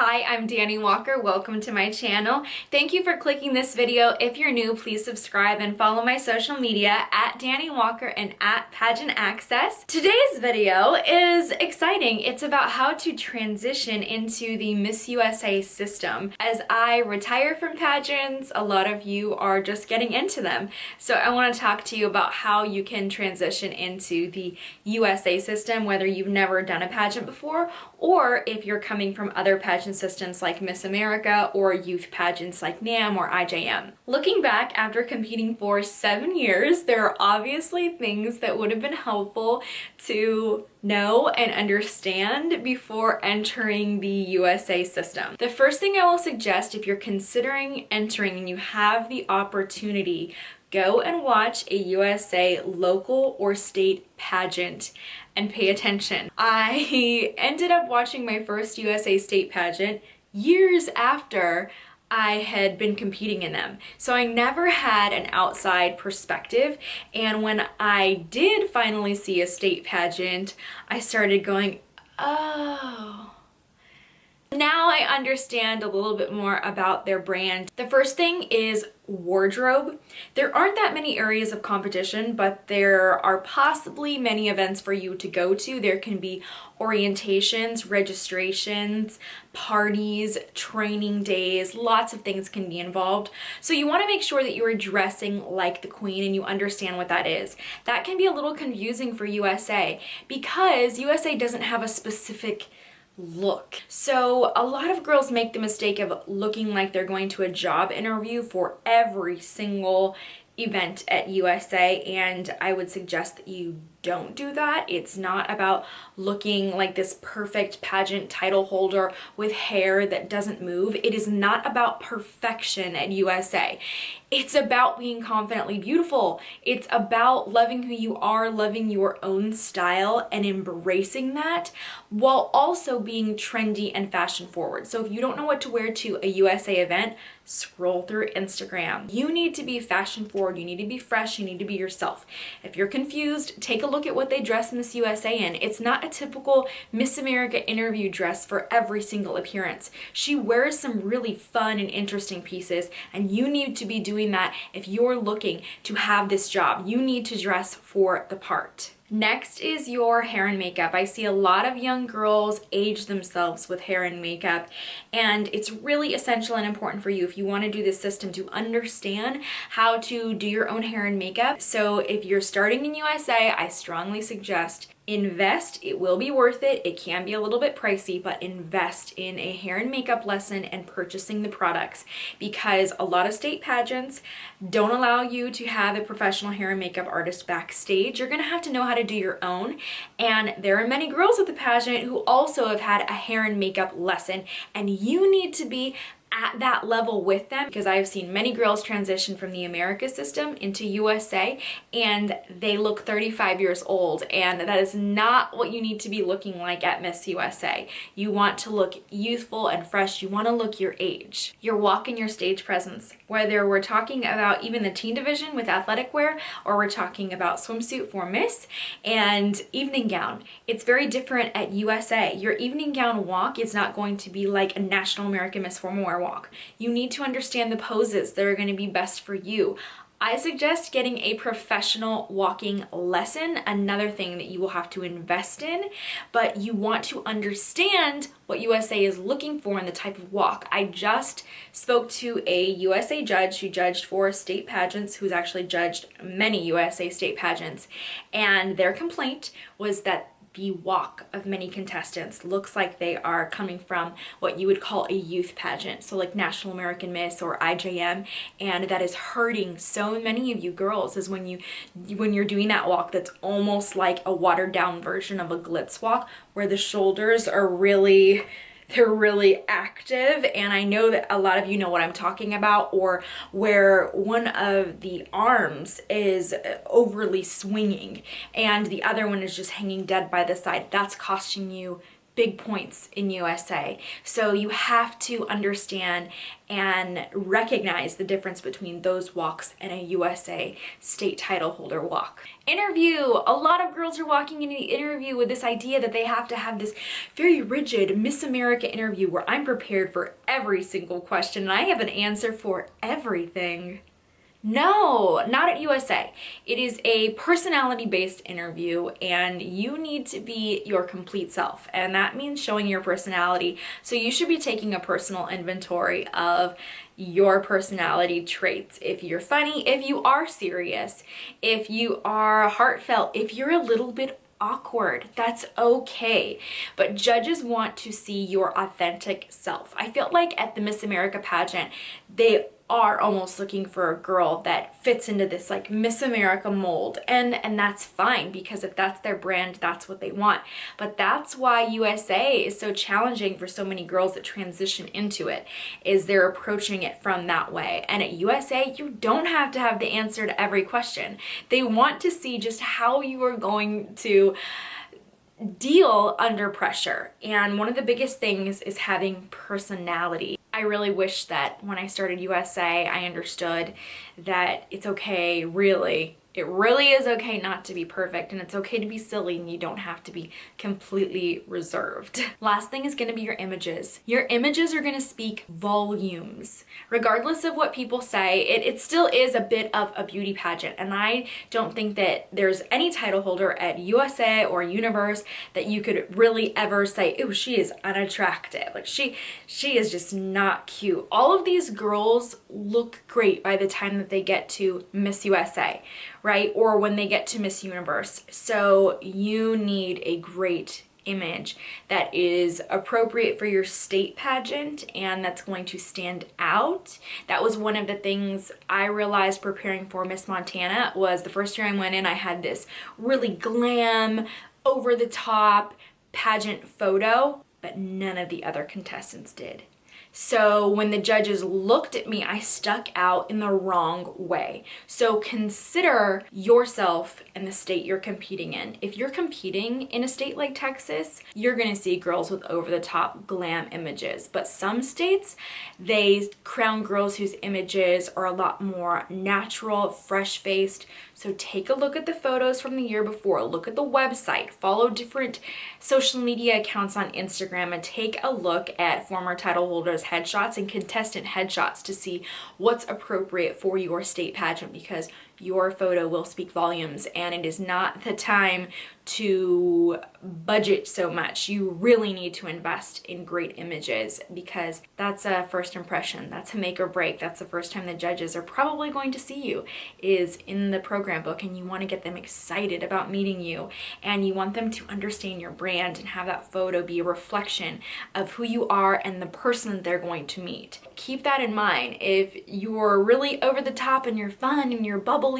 Hi, I'm Dani Walker. Welcome to my channel. Thank you for clicking this video. If you're new, please subscribe and follow my social media at Dani Walker and at Pageant Access. Today's video is exciting. It's about how to transition into the Miss USA system. As I retire from pageants, a lot of you are just getting into them. So I want to talk to you about how you can transition into the USA system, whether you've never done a pageant before or if you're coming from other pageant systems like Miss America or youth pageants like NAM or IJM. Looking back after competing for 7 years, there are obviously things that would have been helpful to know and understand before entering the USA system. The first thing I will suggest if you're considering entering and you have the opportunity, go and watch a USA local or state pageant and pay attention. I ended up watching my first USA state pageant years after I had been competing in them. So I never had an outside perspective, and when I did finally see a state pageant, I started going, oh. Now I understand a little bit more about their brand. The first thing is wardrobe. There aren't that many areas of competition, but there are possibly many events for you to go to. There can be orientations, registrations, parties, training days, lots of things can be involved. So you want to make sure that you're dressing like the queen and you understand what that is. That can be a little confusing for USA because USA doesn't have a specific look. So a lot of girls make the mistake of looking like they're going to a job interview for every single event at USA, and I would suggest that you don't do that. It's not about looking like this perfect pageant title holder with hair that doesn't move. It is not about perfection at USA. It's about being confidently beautiful. It's about loving who you are, loving your own style and embracing that while also being trendy and fashion forward. So if you don't know what to wear to a USA event, scroll through Instagram. You need to be fashion forward. You need to be fresh. You need to be yourself. If you're confused, take a look at what they dress Miss USA in. It's not a typical Miss America interview dress for every single appearance. She wears some really fun and interesting pieces, and you need to be doing that if you're looking to have this job. You need to dress for the part. Next is your hair and makeup. I see a lot of young girls age themselves with hair and makeup, and it's really essential and important for you if you want to do this system to understand how to do your own hair and makeup. So if you're starting in USA, I strongly suggest invest. It will be worth it. It can be a little bit pricey, but invest in a hair and makeup lesson and purchasing the products, because a lot of state pageants don't allow you to have a professional hair and makeup artist backstage. You're going to have to know how to do your own, and there are many girls at the pageant who also have had a hair and makeup lesson, and you need to be at that level with them, because I've seen many girls transition from the America system into USA and they look 35 years old, and that is not what you need to be looking like at Miss USA. You want to look youthful and fresh. You want to look your age. Your walk and your stage presence, whether we're talking about even the teen division with athletic wear or we're talking about swimsuit for Miss and evening gown, it's very different at USA. Your evening gown walk is not going to be like a National American Miss Formal Wear walk. You need to understand the poses that are going to be best for you. I suggest getting a professional walking lesson, another thing that you will have to invest in, but you want to understand what USA is looking for in the type of walk. I just spoke to a USA judge who judged for state pageants, who's actually judged many USA state pageants, and their complaint was that the walk of many contestants looks like they are coming from what you would call a youth pageant, so like National American Miss or IJM, and that is hurting so many of you girls, is when you're doing that walk that's almost like a watered down version of a glitz walk, where the shoulders are really active, and I know that a lot of you know what I'm talking about, or where one of the arms is overly swinging and the other one is just hanging dead by the side. That's costing you big points in USA. So you have to understand and recognize the difference between those walks and a USA state title holder walk. Interview. A lot of girls are walking into the interview with this idea that they have to have this very rigid Miss America interview where I'm prepared for every single question and I have an answer for everything. No, not at USA. It is a personality-based interview and you need to be your complete self, and that means showing your personality. So you should be taking a personal inventory of your personality traits. If you're funny, if you are serious, if you are heartfelt, if you're a little bit awkward, that's okay. But judges want to see your authentic self. I felt like at the Miss America pageant, they are almost looking for a girl that fits into this like Miss America mold, and that's fine, because if that's their brand, that's what they want. But that's why USA is so challenging for so many girls that transition into it, is they're approaching it from that way. And at USA, you don't have to have the answer to every question. They want to see just how you are going to deal under pressure. And one of the biggest things is having personality. I really wish that when I started USA, I understood that it's okay, really. It really is okay not to be perfect, and it's okay to be silly, and you don't have to be completely reserved. Last thing is gonna be your images. Your images are gonna speak volumes. Regardless of what people say, it still is a bit of a beauty pageant, and I don't think that there's any title holder at USA or Universe that you could really ever say, ooh, she is unattractive. Like she is just not cute. All of these girls look great by the time that they get to Miss USA, right? Or when they get to Miss Universe. So you need a great image that is appropriate for your state pageant and that's going to stand out. That was one of the things I realized preparing for Miss Montana. Was the first year I went in, I had this really glam, over the top pageant photo, but none of the other contestants did. So when the judges looked at me, I stuck out in the wrong way. So consider yourself and the state you're competing in. If you're competing in a state like Texas, you're gonna see girls with over-the-top glam images. But some states, they crown girls whose images are a lot more natural, fresh-faced. So take a look at the photos from the year before, look at the website, follow different social media accounts on Instagram, and take a look at former title holders' headshots and contestant headshots to see what's appropriate for your state pageant, because your photo will speak volumes, and it is not the time to budget so much. You really need to invest in great images, because that's a first impression. That's a make or break. That's the first time the judges are probably going to see you, is in the program book, and you want to get them excited about meeting you, and you want them to understand your brand and have that photo be a reflection of who you are and the person that they're going to meet. Keep that in mind. If you're really over the top and you're fun and you're bubbly,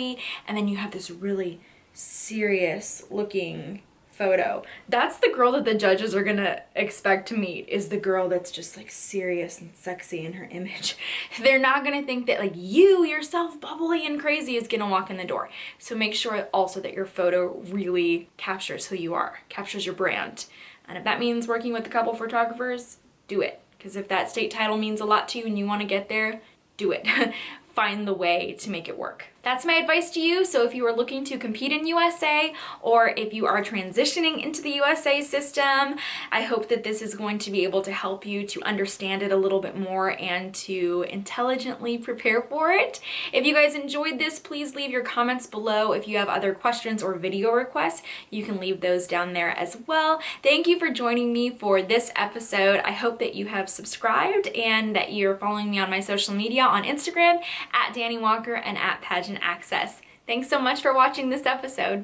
and then you have this really serious looking photo, that's the girl that the judges are gonna expect to meet, is the girl that's just like serious and sexy in her image. They're not gonna think that like you yourself, bubbly and crazy, is gonna walk in the door. So make sure also that your photo really captures who you are, captures your brand. And if that means working with a couple photographers, do it. Because if that state title means a lot to you and you want to get there, do it. Find the way to make it work. That's my advice to you. So if you are looking to compete in USA, or if you are transitioning into the USA system, I hope that this is going to be able to help you to understand it a little bit more and to intelligently prepare for it. If you guys enjoyed this, please leave your comments below. If you have other questions or video requests, you can leave those down there as well. Thank you for joining me for this episode. I hope that you have subscribed and that you're following me on my social media on Instagram at Dani Walker and at Pageant Access. Thanks so much for watching this episode.